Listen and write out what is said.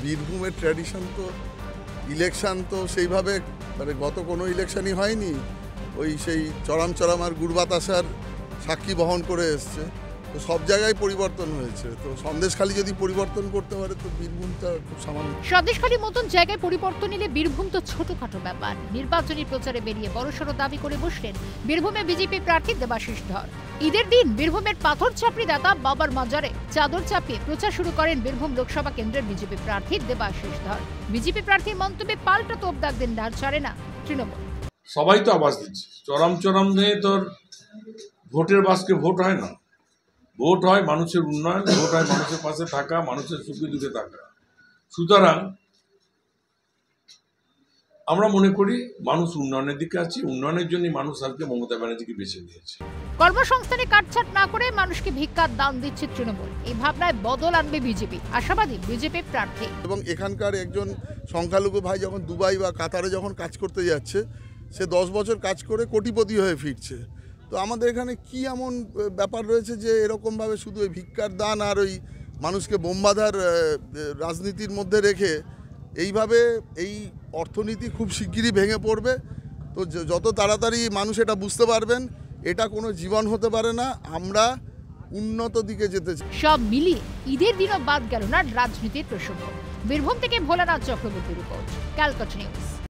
বীরভূমের ট্র্যাডিশন তো ইলেকশন তো সেইভাবে মানে গত কোনো ইলেকশনই হয়নি, ওই সেই চরাম চরাম আর গুড় বাতাসার সাক্ষী বহন করে এসছে। তো সব জায়গায় পরিবর্তন হয়েছে, তো সন্দেশখালী যদি পরিবর্তন করতে পারে তো বীরভূমটা খুব সামান্য। সন্দেশখালীর মতন জায়গায় পরিবর্তন এলে বীরভূম তো ছোটখাটো ব্যাপার। নির্বাচনী প্রচারে বেরিয়ে বড়সড় দাবি করে বসলেন বীরভূমে বিজেপি প্রার্থী দেবাশিস ধর। ঈদের দিন বীরভূমের পাথর চাপড়ি দাতা বাবার মাজারে চাদর চাপিয়ে প্রচার শুরু করেন বীরভূম লোকসভা কেন্দ্রের বিজেপি প্রার্থী দেবাশিস ধর। বিজেপি প্রার্থীর মন্তব্যে পাল্টা তোপ দাগ দেন ধার ছাড়ে না তৃণমূল। সবাই তো আওয়াজ দিচ্ছে, চরম চরম নিয়ে তোর ভোটের বাসকে ভোট হয় না, ভোট হয় মানুষের উন্নয়ন, ভোট হয় মানুষের পাশে থাকা, মানুষের সুখে দুঃখে থাকা। সুতরাং আমরা মনে করি মানুষ উন্নয়নের দিকে আছে, উন্নয়নের জন্য মানুষ আজকে মমতা ব্যানার্জিকে বেছে নিয়েছে। কর্মসংস্থানে কাটছাট না করে মানুষকে ভিক্ষার দান দিচ্ছে তৃণমূল। এই ভাবনায় বদল আনবে বিজেপি, আশাবাদী বিজেপি প্রার্থী। এবং এখানকার একজন সংখ্যালঘু ভাই যখন দুবাই বা কাতারে যখন কাজ করতে যাচ্ছে, সে 10 বছর কাজ করে কোটিপতি হয়ে ফিরছে। তো আমাদের এখানে কি এমন ব্যাপার রয়েছে যে এরকমভাবে শুধু ওই ভিক্ষার দান আর ওই মানুষকে বোমবাধার রাজনীতির মধ্যে রেখে এইভাবে এই অর্থনীতি খুব শিগগিরই ভেঙে পড়বে। তো যত তাড়াতাড়ি মানুষ এটা বুঝতে পারবেন এটা কোনো জীবন হতে পারে না, আমরা উন্নত দিকে যেতে চাই। সব মিলিয়ে ঈদের দিনও বাদ গেল না রাজনীতির প্রসঙ্গ। বীরভূম থেকে ভোলানাথ চক্রবর্তী রিপোর্ট, ক্যালকাটা নিউজ।